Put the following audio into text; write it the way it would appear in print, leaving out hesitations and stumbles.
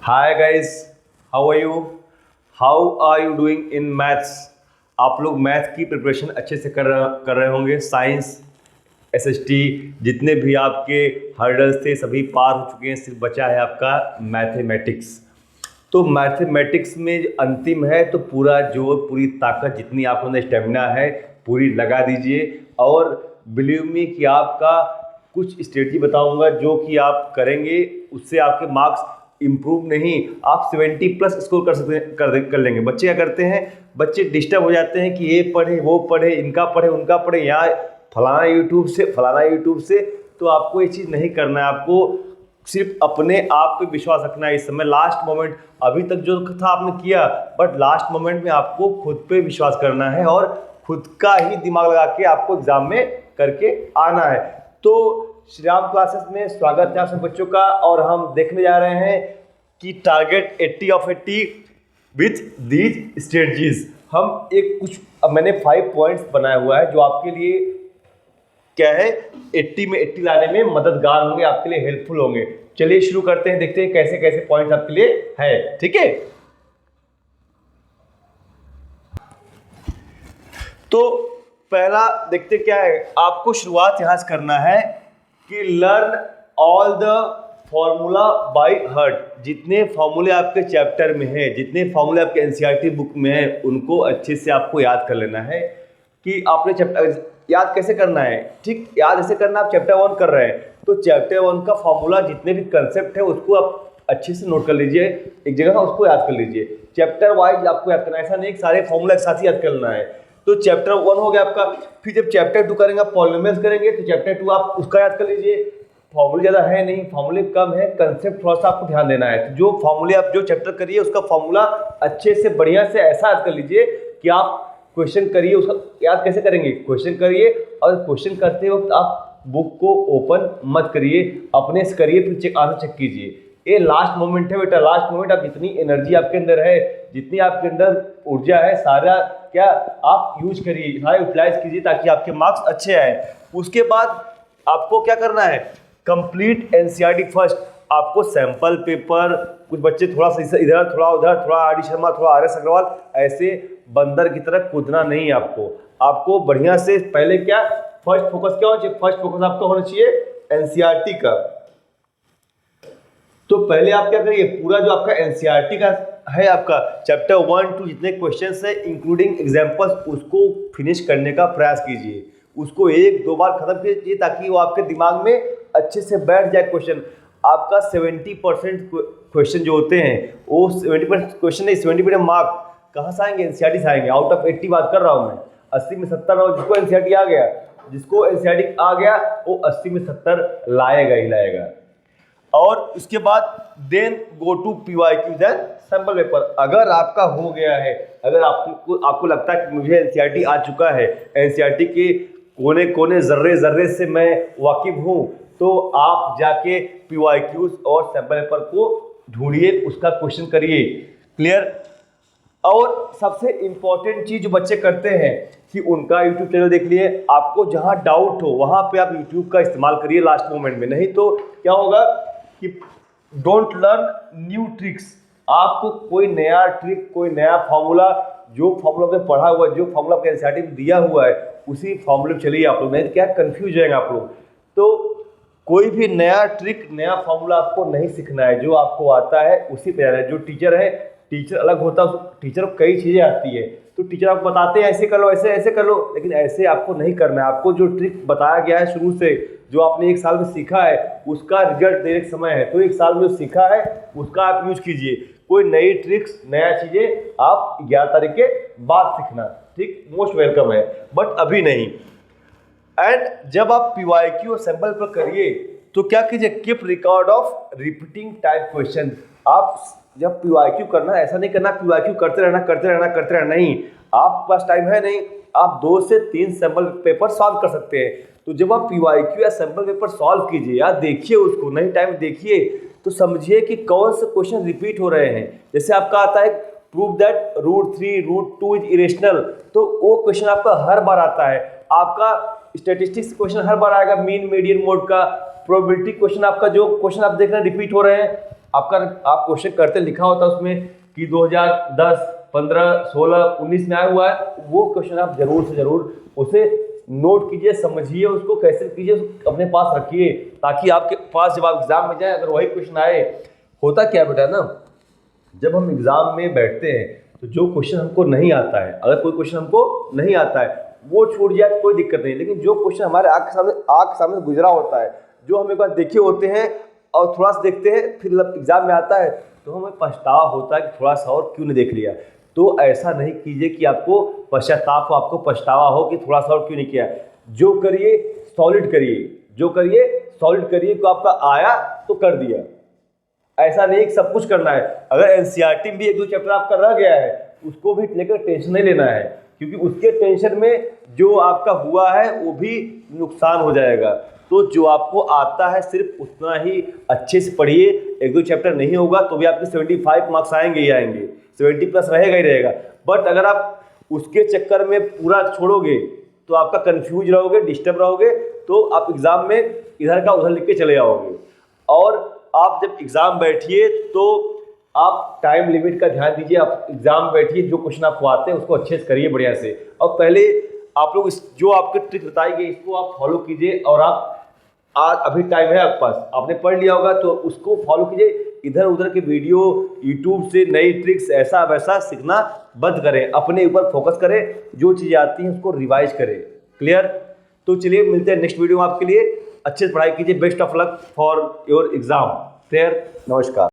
Hi guys, how are you? How are you doing in maths? आप लोग math की preparation अच्छे से कर रहे होंगे। साइंस, एसएसटी, जितने भी आपके हर्डल्स थे सभी पार हो चुके हैं, सिर्फ बचा है आपका मैथमेटिक्स। तो मैथमेटिक्स में जो अंतिम है, तो पूरा जोर, पूरी ताकत, जितनी आपके अंदर स्टेमिना है पूरी लगा दीजिए। और बिलीव मी कि आपका कुछ स्ट्रेटजी बताऊंगा जो कि आप करेंगे, उससे आपके मार्क्स इम्प्रूव नहीं, आप 70 प्लस स्कोर कर सकते हैं, कर लेंगे। बच्चे क्या करते हैं, बच्चे डिस्टर्ब हो जाते हैं कि ये पढ़े वो पढ़े, इनका पढ़े उनका पढ़े, यहाँ फलाना यूट्यूब से। तो आपको ये चीज़ नहीं करना है, आपको सिर्फ अपने आप पे विश्वास रखना है। इस समय लास्ट मोमेंट, अभी तक जो था आपने किया, बट लास्ट मोमेंट में आपको खुद पे विश्वास करना है और खुद का ही दिमाग लगा के आपको एग्जाम में करके आना है। तो श्री राम क्लासेस में स्वागत है आप सब बच्चों का। और हम देखने जा रहे हैं कि target 80 of 80 with these strategies. हम एक कुछ, अब मैंने 5 पॉइंट्स बनाया हुआ है जो आपके लिए क्या है, 80 में 80 लाने में मददगार होंगे, आपके लिए हेल्पफुल होंगे। चलिए शुरू करते हैं, देखते हैं कैसे कैसे पॉइंट्स आपके लिए है। ठीक है, तो पहला देखते क्या है। आपको शुरुआत यहां से करना है कि learn all the formula by heart. जितने फॉर्मूले आपके चैप्टर में हैं, जितने फॉर्मूले आपके एनसीईआरटी बुक में हैं, उनको अच्छे से आपको याद कर लेना है। कि आपने चैप्टर याद कैसे करना है, ठीक याद ऐसे करना, आप चैप्टर 1 कर रहे हैं तो चैप्टर 1 का फॉर्मूला, जितने भी कंसेप्ट है उसको आप अच्छे से नोट कर लीजिए, एक जगह उसको याद कर लीजिए। चैप्टर वाइज आपको याद करना है, ऐसा नहीं कि सारे फॉर्मूला एक साथ ही याद करना है। तो चैप्टर 1 हो गया आपका। फिर जब चैप्टर 2 करेंगे, आप पॉलिनोमियल्स करेंगे, तो चैप्टर 2 आप उसका याद कर लीजिए। फॉर्मूले ज़्यादा है नहीं, फॉर्मूले कम है, कंसेप्ट थोड़ा सा आपको ध्यान देना है। तो जो फॉर्मूले आप जो चैप्टर करिए उसका फॉर्मूला अच्छे से बढ़िया से ऐसा याद कर लीजिए कि आप क्वेश्चन करिए, उसका याद कैसे करेंगे, क्वेश्चन करिए और क्वेश्चन करते वक्त आप बुक को ओपन मत करिए, अपने से करिए, फिर आंसर चेक कीजिए। ये लास्ट मोमेंट है बेटा, लास्ट मोमेंट। आप जितनी एनर्जी आपके अंदर है, जितनी आपके अंदर ऊर्जा है, सारा क्या आप यूज करिए, सारा यूटिलाइज कीजिए ताकि आपके मार्क्स अच्छे आए। उसके बाद आपको क्या करना है, कंप्लीट एनसीईआरटी फर्स्ट। आपको सैंपल पेपर, कुछ बच्चे थोड़ा सा इधर थोड़ा उधर, थोड़ा आर डी शर्मा, थोड़ा आर एस अग्रवाल, ऐसे बंदर की तरह कूदना नहीं है आपको बढ़िया से पहले क्या फर्स्ट फोकस क्या होना चाहिए, फर्स्ट फोकस आपका होना चाहिए एनसीईआरटी का। तो पहले आप क्या करिए, पूरा जो आपका एनसीईआरटी का है, आपका चैप्टर 1 2 जितने क्वेश्चंस है इंक्लूडिंग एग्जांपल्स, उसको फिनिश करने का प्रयास कीजिए। उसको 1-2 बार खत्म कीजिए ताकि वो आपके दिमाग में अच्छे से बैठ जाए क्वेश्चन। आपका 70% क्वेश्चन जो होते हैं वो 70% क्वेश्चन नहीं, 70% मार्क कहाँ से आएंगे, एनसीईआरटी से आएंगे। आउट ऑफ 80 बात कर रहा हूँ मैं, 80 में 70 और जिसको एनसीईआरटी आ गया, वो 80 में 70 लाएगा ही लाएगा। और उसके बाद then go to PYQ then sample paper. अगर आपका हो गया है, अगर आपको लगता है कि मुझे एनसीईआरटी आ चुका है, एनसीईआरटी के कोने कोने जर्रे से मैं वाकिफ हूँ, तो आप जाके पीवाईक्यूज और सैंपल पेपर को ढूंढिए, उसका क्वेश्चन करिए। क्लियर? और सबसे इंपॉर्टेंट चीज जो बच्चे करते हैं कि उनका यूट्यूब चैनल देख लिए, आपको जहां डाउट हो वहां पे आप यूट्यूब का इस्तेमाल करिए लास्ट मोमेंट में। नहीं तो क्या होगा कि डोंट लर्न न्यू ट्रिक्स। आपको कोई नया ट्रिक, कोई नया फॉर्मूला, जो फॉर्मूला में पढ़ा हुआ है, जो फॉर्मूला आपके एनसीईआरटी में दिया हुआ है, उसी फॉर्मूले में चलिए आप लोग, नहीं क्या कंफ्यूज जाएंगे आप लोग। तो कोई भी नया ट्रिक, नया फॉर्मूला आपको नहीं सीखना है, जो आपको आता है उसी पे जाना है। जो टीचर है, टीचर अलग होता है, टीचर को कई चीज़ें आती है, तो टीचर आपको बताते हैं ऐसे कर लो, ऐसे ऐसे कर लो, लेकिन ऐसे आपको नहीं करना है। आपको जो ट्रिक बताया गया है शुरू से, जो आपने 1 साल में सीखा है, उसका रिजल्ट देने का समय है, तो 1 साल में जो सीखा है उसका आप यूज कीजिए। कोई नई ट्रिक्स, नया चीज़ें आप 11 तारीख के बाद सीखना, ठीक, मोस्ट वेलकम है, बट अभी नहीं। एंड जब आप पीवाईक्यू और सैंपल पर करिए तो क्या कीजिए, keep record of repeating type question. आप जब पीवाईक्यू करना, ऐसा नहीं करना पीवाईक्यू करते रहना, नहीं, आपके पास टाइम है नहीं, आप 2 से 3 सैंपल पेपर सॉल्व कर सकते हैं। तो जब आप पीवाईक्यू या सैंपल पेपर सॉल्व कीजिए, या देखिए उसको, नहीं टाइम देखिए तो समझिए कि कौन से क्वेश्चन रिपीट हो रहे हैं। जैसे आपका आता है प्रूव दैट √3 √2 इज इरेशनल, तो वो क्वेश्चन आपका हर बार आता है। आपका स्टैटिस्टिक्स क्वेश्चन हर बार आएगा, मीन मीडियन मोड का। प्रोबेबिलिटी क्वेश्चन, आपका जो क्वेश्चन आप देख रहे हैं रिपीट हो रहे हैं, आपका आप क्वेश्चन करते लिखा होता है उसमें कि 2010, 15, 16, 19 में आया हुआ है, वो क्वेश्चन आप जरूर से जरूर उसे नोट कीजिए, समझिए, उसको कैसे कीजिए, अपने पास रखिए, ताकि आपके पास जब आप एग्जाम में जाए अगर वही क्वेश्चन आए। होता क्या बेटा ना, जब हम एग्जाम में बैठते हैं तो जो क्वेश्चन हमको नहीं आता है, अगर कोई क्वेश्चन हमको नहीं आता है वो छूट जाए तो कोई दिक्कत नहीं, लेकिन जो क्वेश्चन हमारे आँख के सामने गुजरा होता है, जो हम एक बार देखे होते हैं और थोड़ा सा देखते हैं, फिर जब एग्जाम में आता है तो हमें पछतावा होता है कि थोड़ा सा और क्यों नहीं देख लिया। तो ऐसा नहीं कीजिए कि आपको पश्चाताप हो, आपको पछतावा हो कि थोड़ा सा और क्यों नहीं किया। जो करिए सॉलिड करिए, जो करिए सॉलिड करिए, तो आपका आया तो कर दिया। ऐसा नहीं कि सब कुछ करना है। अगर एनसीईआरटी में भी 1-2 चैप्टर आपका रह गया है उसको भी लेकर टेंशन नहीं लेना है, क्योंकि उसके टेंशन में जो आपका हुआ है वो भी नुकसान हो जाएगा। तो जो आपको आता है सिर्फ उतना ही अच्छे से पढ़िए। 1-2 चैप्टर नहीं होगा तो भी आपके 75 मार्क्स आएंगे ही आएंगे, 70 प्लस रहेगा ही रहेगा। बट अगर आप उसके चक्कर में पूरा छोड़ोगे तो आपका कंफ्यूज रहोगे, डिस्टर्ब रहोगे, तो आप एग्ज़ाम में इधर का उधर लिख के चले जाओगे। और आप जब एग्ज़ाम बैठिए तो आप टाइम लिमिट का ध्यान दीजिए। आप एग्ज़ाम बैठिए, जो क्वेश्चन आपको आते हैं उसको अच्छे से करिए बढ़िया से। और पहले आप लोग इस जो आपके ट्रिक बताई गई इसको आप फॉलो कीजिए। और आप आज अभी टाइम है आपके पास, आपने पढ़ लिया होगा तो उसको फॉलो कीजिए। इधर उधर के वीडियो यूट्यूब से नई ट्रिक्स ऐसा वैसा सीखना बंद करें, अपने ऊपर फोकस करें, जो चीज़ें आती हैं उसको रिवाइज करें। क्लियर? तो चलिए मिलते हैं नेक्स्ट वीडियो में। आपके लिए अच्छे से पढ़ाई कीजिए। Best of luck for your exam. Clear? नमस्कार।